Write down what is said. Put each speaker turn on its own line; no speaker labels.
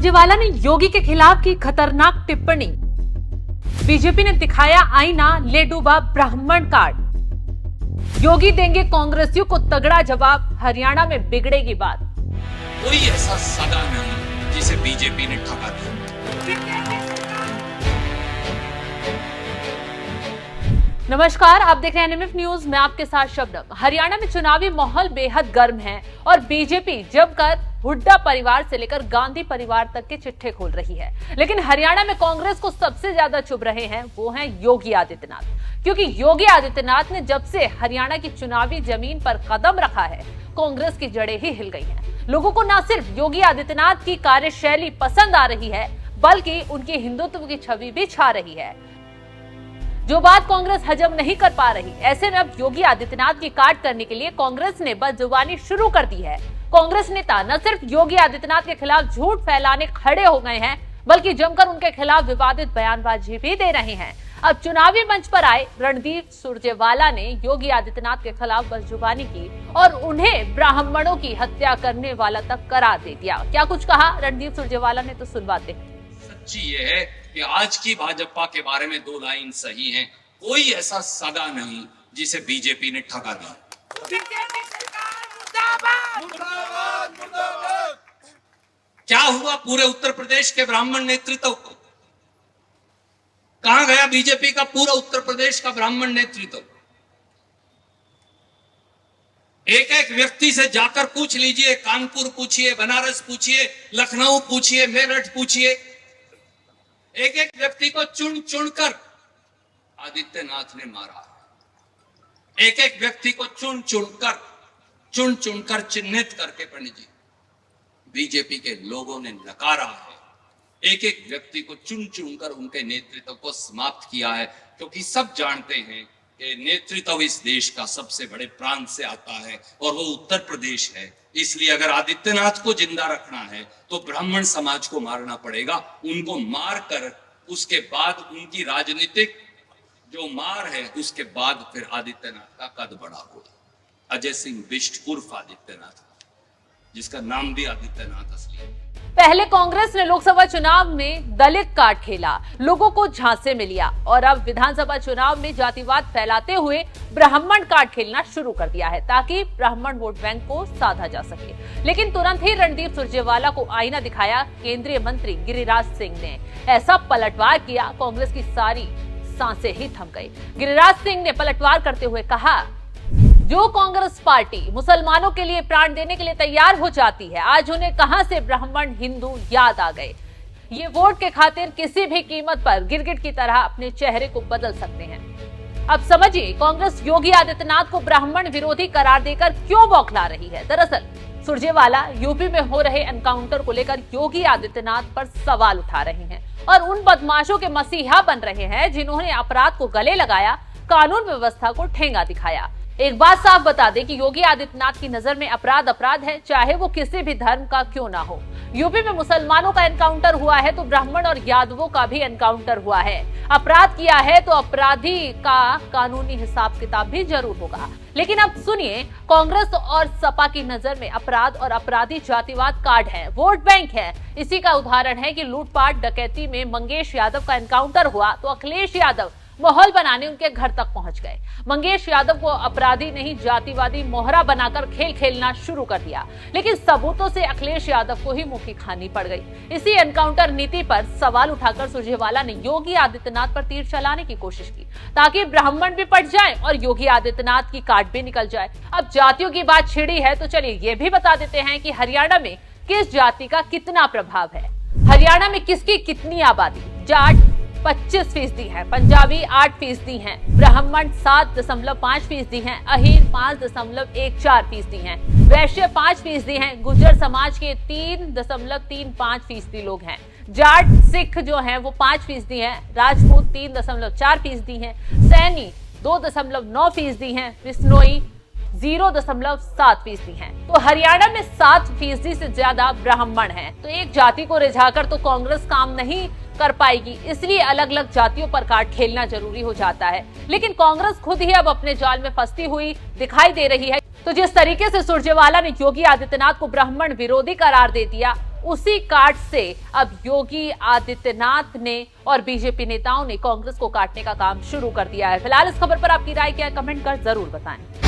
सुरजेवाला ने योगी के खिलाफ की खतरनाक टिप्पणी। बीजेपी ने दिखाया आईना, ले डूबा ब्राह्मण कार्ड। योगी देंगे कांग्रेसियों को तगड़ा जवाब, हरियाणा में बिगड़ेगी बात।
कोई ऐसा सगा नहीं जिसे बीजेपी ने ठगा दिया।
नमस्कार, आप देख रहे हैं एनएमएफ न्यूज, मैं आपके साथ शबनम। हरियाणा में चुनावी माहौल बेहद गर्म है और बीजेपी जमकर हुड्डा परिवार से लेकर गांधी परिवार तक के चिट्ठे खोल रही है। लेकिन हरियाणा में कांग्रेस को सबसे ज्यादा चुभ रहे हैं वो हैं योगी आदित्यनाथ, क्योंकि योगी आदित्यनाथ ने जब से हरियाणा की चुनावी जमीन पर कदम रखा है, कांग्रेस की जड़ें ही हिल गई हैं। लोगों को न सिर्फ योगी आदित्यनाथ की कार्यशैली पसंद आ रही है, बल्कि उनकी हिंदुत्व की छवि भी छा रही है, जो बात कांग्रेस हजम नहीं कर पा रही। ऐसे में अब योगी आदित्यनाथ की काट करने के लिए कांग्रेस ने बदजुबानी शुरू कर दी है। कांग्रेस नेता न सिर्फ योगी आदित्यनाथ के खिलाफ झूठ फैलाने खड़े हो गए हैं, बल्कि जमकर उनके खिलाफ विवादित बयानबाजी भी दे रहे हैं। अब चुनावी मंच पर आए रणदीप सुरजेवाला ने योगी आदित्यनाथ के खिलाफ बदजुबानी की और उन्हें ब्राह्मणों की हत्या करने वाला तक करार दे दिया। क्या कुछ कहा रणदीप सुरजेवाला ने, तो सुनवाते हैं।
सच्ची ये है कि आज की भाजपा के बारे में दो लाइन सही हैं। कोई ऐसा सगा नहीं जिसे बीजेपी ने ठगा दिया। क्या हुआ पूरे उत्तर प्रदेश के ब्राह्मण नेतृत्व को? कहां गया बीजेपी का पूरा उत्तर प्रदेश का ब्राह्मण नेतृत्व? एक एक व्यक्ति से जाकर पूछ लीजिए, कानपुर पूछिए, बनारस पूछिए, लखनऊ पूछिए, मेरठ पूछिए, एक एक व्यक्ति को चुन चुनकर आदित्यनाथ ने मारा। एक एक व्यक्ति को चुन चुनकर चिन्हित करके पंडित जी बीजेपी के लोगों ने नकारा है। एक एक व्यक्ति को चुन चुनकर उनके नेतृत्व को समाप्त किया है, क्योंकि सब जानते हैं कि नेतृत्व इस देश का सबसे बड़े प्रांत से आता है और वो उत्तर प्रदेश है। इसलिए अगर आदित्यनाथ को जिंदा रखना है तो ब्राह्मण समाज को मारना पड़ेगा। उनको मार कर उसके बाद उनकी राजनीतिक जो मार है, उसके बाद फिर आदित्यनाथ का कद बड़ा होगा। अजय सिंह बिष्ट उर्फ आदित्यनाथ, जिसका नाम भी आदित्यनाथ असली है।
पहले कांग्रेस ने लोकसभा चुनाव में दलित कार्ड खेला, लोगों को झांसे में लिया और अब विधानसभा चुनाव में जातिवाद फैलाते हुए ब्राह्मण कार्ड खेलना शुरू कर दिया है, ताकि ब्राह्मण वोट बैंक को साधा जा सके। लेकिन तुरंत ही रणदीप सुरजेवाला को आईना दिखाया केंद्रीय मंत्री गिरिराज सिंह ने। ऐसा पलटवार किया, कांग्रेस की सारी सांसें ही थम गई। गिरिराज सिंह ने पलटवार करते हुए कहा, जो कांग्रेस पार्टी मुसलमानों के लिए प्राण देने के लिए तैयार हो जाती है, आज उन्हें कहां से ब्राह्मण हिंदू याद आ गए। ये वोट के खातिर किसी भी कीमत पर गिरगिट की तरह अपने चेहरे को बदल सकते हैं। अब समझिए कांग्रेस योगी आदित्यनाथ को ब्राह्मण विरोधी करार देकर क्यों बौखला रही है। दरअसल सुरजेवाला यूपी में हो रहे एनकाउंटर को लेकर योगी आदित्यनाथ पर सवाल उठा रहे हैं और उन बदमाशों के मसीहा बन रहे हैं जिन्होंने अपराध को गले लगाया, कानून व्यवस्था को ठेंगा दिखाया। एक बात साफ बता दें कि योगी आदित्यनाथ की नजर में अपराध अपराध है, चाहे वो किसी भी धर्म का क्यों ना हो। यूपी में मुसलमानों का एनकाउंटर हुआ है तो ब्राह्मण और यादवों का भी एनकाउंटर हुआ है। अपराध किया है तो अपराधी का कानूनी हिसाब किताब भी जरूर होगा। लेकिन अब सुनिए, कांग्रेस और सपा की नजर में अपराध और अपराधी जातिवाद कार्ड है, वोट बैंक है। इसी का उदाहरण है कि लूटपाट डकैती में मंगेश यादव का एनकाउंटर हुआ तो अखिलेश यादव माहौल बनाने उनके घर तक पहुंच गए। मंगेश यादव को अपराधी नहीं जातिवादी मोहरा बनाकर खेल खेलना शुरू कर दिया, लेकिन सबूतों से अखिलेश यादव को ही मुंह की खानी पड़ गई। इसी एनकाउंटर नीति पर सवाल उठाकर सुरजेवाला ने योगी आदित्यनाथ पर तीर चलाने की कोशिश की, ताकि ब्राह्मण भी पट जाए और योगी आदित्यनाथ की काट भी निकल जाए। अब जातियों की बात छिड़ी है तो चलिए ये भी बता देते हैं कि हरियाणा में किस जाति का कितना प्रभाव है। हरियाणा में किसकी कितनी आबादी? जाट 25% है, पंजाबी 8% है, ब्राह्मण 7.5% है, अहीर 5.14% है, वैश्य 5% है, गुर्जर समाज के 3.35% लोग हैं, जाट सिख जो है वो 5% है, राजपूत 3.4% है, सैनी 2.9% है, बिश्नोई 0.7% है। तो हरियाणा में 7% से ज्यादा ब्राह्मण हैं। तो एक जाति को रिझाकर तो कांग्रेस काम नहीं कर पाएगी, इसलिए अलग अलग जातियों पर कार्ड खेलना जरूरी हो जाता है। लेकिन कांग्रेस खुद ही अब अपने जाल में फंसती हुई दिखाई दे रही है। तो जिस तरीके से सुरजेवाला ने योगी आदित्यनाथ को ब्राह्मण विरोधी करार दे दिया, उसी काट से अब योगी आदित्यनाथ ने और बीजेपी नेताओं ने कांग्रेस को काटने का काम शुरू कर दिया है। फिलहाल इस खबर पर आपकी राय क्या है, कमेंट कर जरूर बताएं।